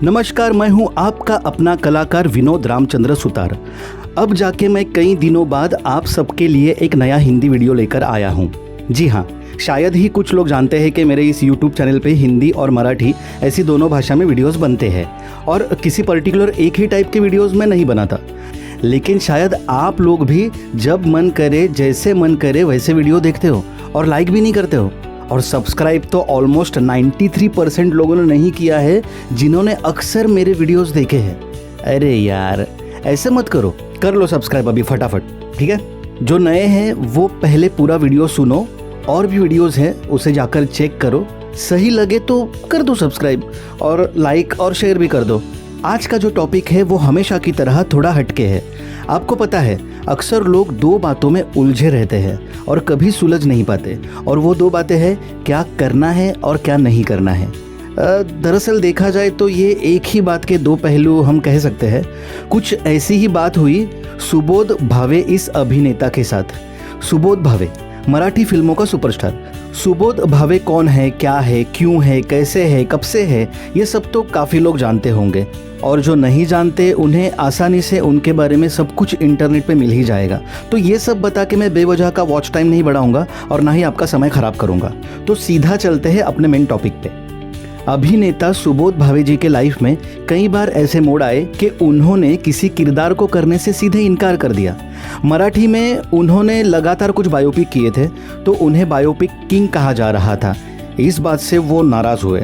नमस्कार, मैं हूं आपका अपना कलाकार विनोद रामचंद्र सुतार। अब जाके मैं कई दिनों बाद आप सबके लिए एक नया हिंदी वीडियो लेकर आया हूं। जी हाँ, शायद ही कुछ लोग जानते हैं कि मेरे इस YouTube चैनल पे हिंदी और मराठी ऐसी दोनों भाषा में वीडियोस बनते हैं और किसी पर्टिकुलर एक ही टाइप के वीडियोस मैं नहीं बनाता। लेकिन शायद आप लोग भी जब मन करे, जैसे मन करे वैसे वीडियो देखते हो और लाइक भी नहीं करते हो। और सब्सक्राइब तो ऑलमोस्ट 93% लोगों ने नहीं किया है जिन्होंने अक्सर मेरे वीडियोस देखे हैं। अरे यार, ऐसे मत करो, कर लो सब्सक्राइब अभी फटाफट, ठीक है। जो नए हैं वो पहले पूरा वीडियो सुनो, और भी वीडियोस हैं उसे जाकर चेक करो, सही लगे तो कर दो सब्सक्राइब और लाइक और शेयर भी कर दो। आज का जो टॉपिक है वो हमेशा की तरह थोड़ा हटके है। आपको पता है, अक्सर लोग दो बातों में उलझे रहते हैं और कभी सुलझ नहीं पाते, और वो दो बातें हैं क्या करना है और क्या नहीं करना है। दरअसल देखा जाए तो ये एक ही बात के दो पहलू हम कह सकते हैं। कुछ ऐसी ही बात हुई सुबोध भावे इस अभिनेता के साथ। सुबोध भावे मराठी फिल्मों का सुपरस्टार। सुबोध भावे कौन है, क्या है, क्यों है, कैसे है, कब से है, ये सब तो काफ़ी लोग जानते होंगे, और जो नहीं जानते उन्हें आसानी से उनके बारे में सब कुछ इंटरनेट पे मिल ही जाएगा। तो ये सब बता के मैं बेवजह का वॉच टाइम नहीं बढ़ाऊंगा और ना ही आपका समय खराब करूंगा। तो सीधा चलते हैं अपने मेन टॉपिक पे। अभिनेता सुबोध भावे जी के लाइफ में कई बार ऐसे मोड़ आए कि उन्होंने किसी किरदार को करने से सीधे इनकार कर दिया। मराठी में उन्होंने लगातार कुछ बायोपिक किए थे, तो उन्हें बायोपिक किंग कहा जा रहा था। इस बात से वो नाराज़ हुए,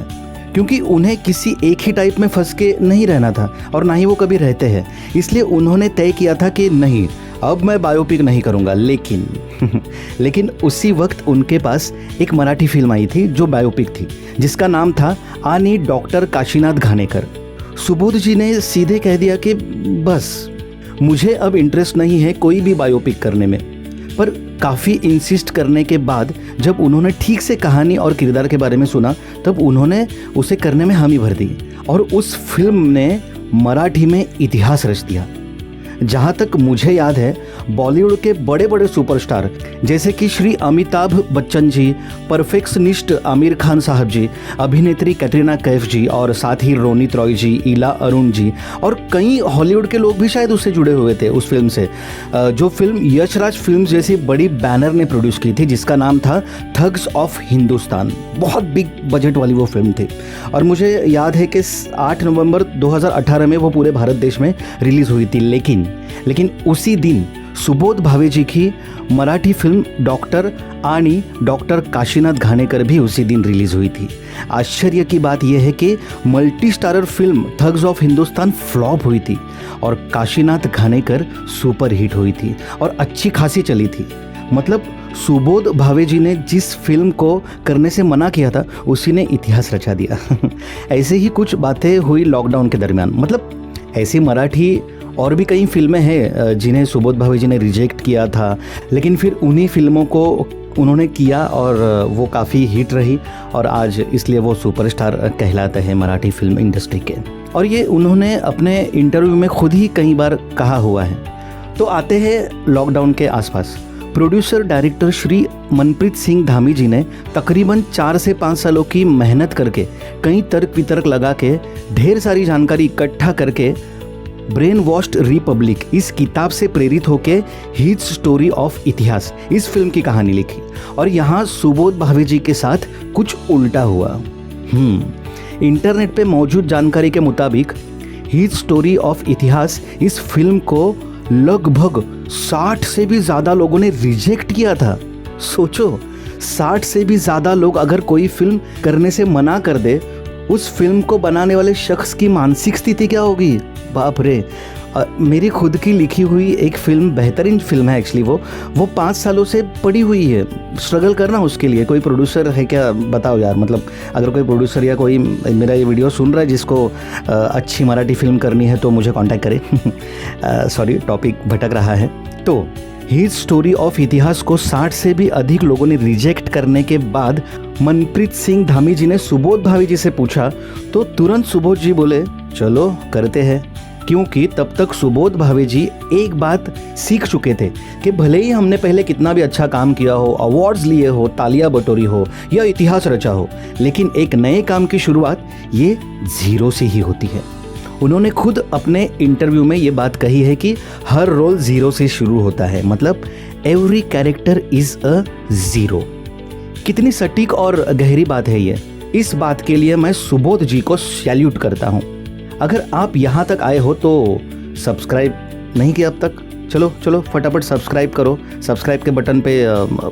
क्योंकि उन्हें किसी एक ही टाइप में फंस के नहीं रहना था और ना ही वो कभी रहते हैं। इसलिए उन्होंने तय किया था कि नहीं, अब मैं बायोपिक नहीं करूँगा। लेकिन उसी वक्त उनके पास एक मराठी फिल्म आई थी जो बायोपिक थी, जिसका नाम था आणि डॉक्टर काशीनाथ घाणेकर। सुबोध जी ने सीधे कह दिया कि बस मुझे अब इंटरेस्ट नहीं है कोई भी बायोपिक करने में। पर काफ़ी इंसिस्ट करने के बाद जब उन्होंने ठीक से कहानी और किरदार के बारे में सुना, तब उन्होंने उसे करने में हामी भर दी, और उस फिल्म ने मराठी में इतिहास रच दिया। जहाँ तक मुझे याद है, बॉलीवुड के बड़े बड़े सुपरस्टार जैसे कि श्री अमिताभ बच्चन जी, परफेक्शनिस्ट आमिर खान साहब जी, अभिनेत्री कैटरीना कैफ जी, और साथ ही रोनित रॉय जी, इला अरुण जी, और कई हॉलीवुड के लोग भी शायद उससे जुड़े हुए थे उस फिल्म से। जो फिल्म यशराज फिल्म्स जैसी बड़ी बैनर ने प्रोड्यूस की थी, जिसका नाम था थग्स ऑफ हिंदुस्तान। बहुत बिग बजट वाली वो फिल्म थी, और मुझे याद है कि 8 नवंबर 2018 में वो पूरे भारत देश में रिलीज़ हुई थी। लेकिन उसी दिन सुबोध भावे जी की मराठी फिल्म डॉक्टर आणि डॉक्टर काशीनाथ घाणेकर भी उसी दिन रिलीज़ हुई थी। आश्चर्य की बात यह है कि multi starrer film thugs of Hindustan flop हुई थी और काशीनाथ घाणेकर सुपर हिट हुई थी और अच्छी खासी चली थी। मतलब सुबोध भावे जी ने जिस फिल्म को करने से मना किया था, उसी ने इतिहास रचा दिया। ऐसे ही कुछ बातें हुई लॉकडाउन के दरमियान। मतलब ऐसी मराठी और भी कई फिल्में हैं जिन्हें सुबोध भावे जी ने रिजेक्ट किया था, लेकिन फिर उन्हीं फिल्मों को उन्होंने किया और वो काफ़ी हिट रही, और आज इसलिए वो सुपरस्टार कहलाते हैं मराठी फिल्म इंडस्ट्री के। और ये उन्होंने अपने इंटरव्यू में खुद ही कई बार कहा हुआ है। तो आते हैं लॉकडाउन के आसपास। प्रोड्यूसर डायरेक्टर श्री मनप्रीत सिंह धामी जी ने तकरीबन 4 से 5 सालों की मेहनत करके, कई तर्क वितर्क लगा के, ढेर सारी जानकारी इकट्ठा करके ब्रेन वॉश्ड रिपब्लिक इस किताब से प्रेरित होकर हिज स्टोरी ऑफ इतिहास इस फिल्म की कहानी लिखी। और यहाँ सुबोध भावे जी के साथ कुछ उल्टा हुआ। इंटरनेट पे मौजूद जानकारी के मुताबिक हिज स्टोरी ऑफ इतिहास इस फिल्म को लगभग 60 से भी ज़्यादा लोगों ने रिजेक्ट किया था। सोचो, 60 से भी ज़्यादा लोग अगर कोई फिल्म करने से मना कर दे, उस फिल्म को बनाने वाले शख्स की मानसिक स्थिति क्या होगी। बाप रे। मेरी खुद की लिखी हुई एक फिल्म, बेहतरीन फिल्म है एक्चुअली, वो 5 सालों से पड़ी हुई है। स्ट्रगल करना उसके लिए। कोई प्रोड्यूसर है क्या, बताओ यार। मतलब अगर कोई प्रोड्यूसर या कोई मेरा ये वीडियो सुन रहा है जिसको अच्छी मराठी फिल्म करनी है, तो मुझे कांटेक्ट करे। सॉरी, टॉपिक भटक रहा है। तो हिज स्टोरी ऑफ इतिहास को 60 से भी अधिक लोगों ने रिजेक्ट करने के बाद मनप्रीत सिंह धामी जी ने सुबोध भावे जी से पूछा, तो तुरंत सुबोध जी बोले चलो करते हैं। क्योंकि तब तक सुबोध भावे जी एक बात सीख चुके थे कि भले ही हमने पहले कितना भी अच्छा काम किया हो, अवार्ड्स लिए हो, तालियां बटोरी हो या इतिहास रचा हो, लेकिन एक नए काम की शुरुआत ये जीरो से ही होती है। उन्होंने खुद अपने इंटरव्यू में ये बात कही है कि हर रोल जीरो से शुरू होता है, मतलब every character is a zero. कितनी सटीक और गहरी बात है ये। इस बात के लिए मैं सुबोध जी को सैल्यूट करता हूँ। अगर आप यहाँ तक आए हो तो सब्सक्राइब नहीं किया अब तक, चलो फटाफट सब्सक्राइब करो। सब्सक्राइब के बटन पे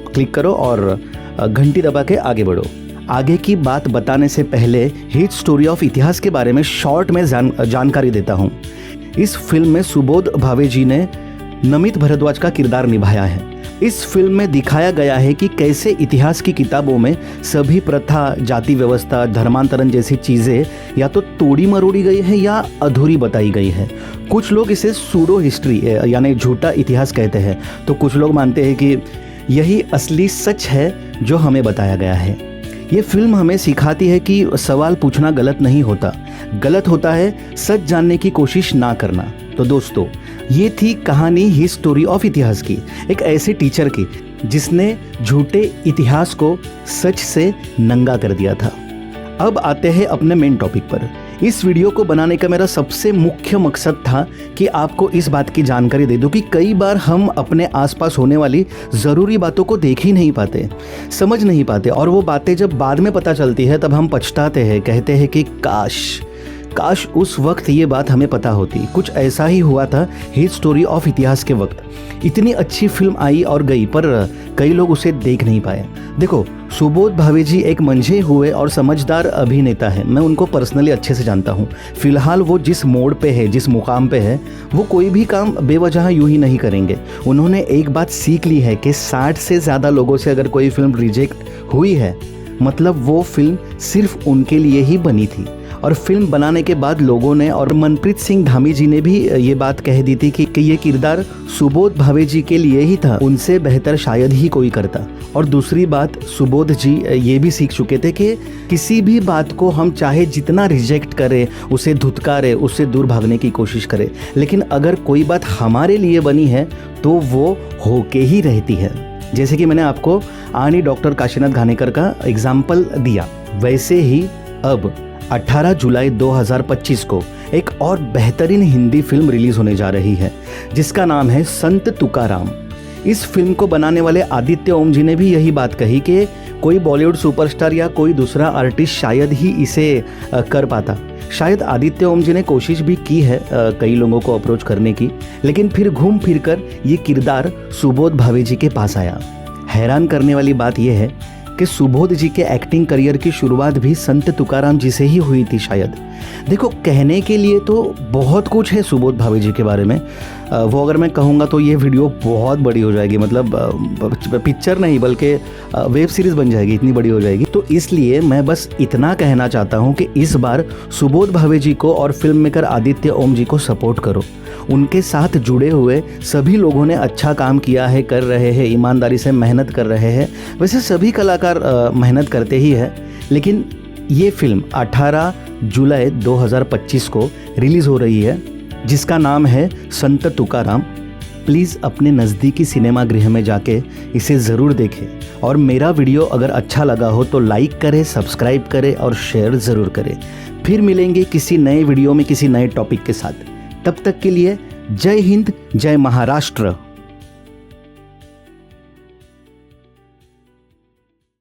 क्लिक करो और घंटी दबा के आगे बढ़ो। आगे की बात बताने से पहले हिट स्टोरी ऑफ इतिहास के बारे में शॉर्ट में जानकारी देता हूँ। इस फिल्म में सुबोध भावे जी ने नमित भारद्वाज का किरदार निभाया है। इस फिल्म में दिखाया गया है कि कैसे इतिहास की किताबों में सभी प्रथा, जाति व्यवस्था, धर्मांतरण जैसी चीज़ें या तो तोड़ी मरोड़ी गई है या अधूरी बताई गई है। कुछ लोग इसे सूडो हिस्ट्री यानी झूठा इतिहास कहते हैं, तो कुछ लोग मानते हैं कि यही असली सच है जो हमें बताया गया है। ये फिल्म हमें सिखाती है कि सवाल पूछना गलत नहीं होता, गलत होता है सच जानने की कोशिश ना करना। तो दोस्तों, ये थी कहानी ही स्टोरी ऑफ इतिहास की, एक ऐसे टीचर की जिसने झूठे इतिहास को सच से नंगा कर दिया था। अब आते हैं अपने मेन टॉपिक पर। इस वीडियो को बनाने का मेरा सबसे मुख्य मकसद था कि आपको इस बात की जानकारी दे दूं कि कई बार हम अपने आसपास होने वाली ज़रूरी बातों को देख ही नहीं पाते, समझ नहीं पाते, और वो बातें जब बाद में पता चलती है तब हम पछताते हैं, कहते हैं कि काश उस वक्त ये बात हमें पता होती। कुछ ऐसा ही हुआ था हिट स्टोरी ऑफ इतिहास के वक्त। इतनी अच्छी फिल्म आई और गई, पर कई लोग उसे देख नहीं पाए। देखो, सुबोध भावे जी एक मंझे हुए और समझदार अभिनेता है। मैं उनको पर्सनली अच्छे से जानता हूँ। फिलहाल वो जिस मोड़ पे है, जिस मुकाम पे है, वो कोई भी काम बेवजह यूं ही नहीं करेंगे। उन्होंने एक बात सीख ली है कि 60 से ज़्यादा लोगों से अगर कोई फिल्म रिजेक्ट हुई है, मतलब वो फिल्म सिर्फ उनके लिए ही बनी थी। और फिल्म बनाने के बाद लोगों ने, और मनप्रीत सिंह धामी जी ने भी ये बात कह दी थी कि ये किरदार सुबोध भावे जी के लिए ही था, उनसे बेहतर शायद ही कोई करता। और दूसरी बात, सुबोध जी ये भी सीख चुके थे कि किसी भी बात को हम चाहे जितना रिजेक्ट करें, उसे धुतकारें, उससे दूर भागने की कोशिश करें, लेकिन अगर कोई बात हमारे लिए बनी है तो वो होके ही रहती है। जैसे कि मैंने आपको आनी डॉक्टर काशीनाथ घानेकर का एग्जाम्पल दिया, वैसे ही अब 18 जुलाई 2025 को एक और बेहतरीन हिंदी फिल्म रिलीज होने जा रही है जिसका नाम है संत तुकाराम। इस फिल्म को बनाने वाले आदित्य ओम जी ने भी यही बात कही कि कोई बॉलीवुड सुपरस्टार या कोई दूसरा आर्टिस्ट शायद ही इसे कर पाता। शायद आदित्य ओम जी ने कोशिश भी की है कई लोगों को अप्रोच करने की, लेकिन फिर घूम फिर कर ये किरदार सुबोध भावे जी के पास आया। हैरान करने वाली बात यह है कि सुबोध जी के एक्टिंग करियर की शुरुआत भी संत तुकाराम जी से ही हुई थी शायद। देखो, कहने के लिए तो बहुत कुछ है सुबोध भावे जी के बारे में, वो अगर मैं कहूँगा तो ये वीडियो बहुत बड़ी हो जाएगी, मतलब पिक्चर नहीं बल्कि वेब सीरीज़ बन जाएगी, इतनी बड़ी हो जाएगी। तो इसलिए मैं बस इतना कहना चाहता हूँ कि इस बार सुबोध भावे जी को और फिल्म मेकर आदित्य ओम जी को सपोर्ट करो। उनके साथ जुड़े हुए सभी लोगों ने अच्छा काम किया है, कर रहे हैं, ईमानदारी से मेहनत कर रहे हैं। वैसे सभी कलाकार मेहनत करते ही है, लेकिन ये फिल्म 18 जुलाई 2025 को रिलीज़ हो रही है जिसका नाम है संत तुकाराम। प्लीज़ अपने नज़दीकी सिनेमा गृह में जाके इसे ज़रूर देखें, और मेरा वीडियो अगर अच्छा लगा हो तो लाइक करें, सब्सक्राइब करें और शेयर ज़रूर करें। फिर मिलेंगे किसी नए वीडियो में किसी नए टॉपिक के साथ। तब तक के लिए जय हिंद, जय महाराष्ट्र।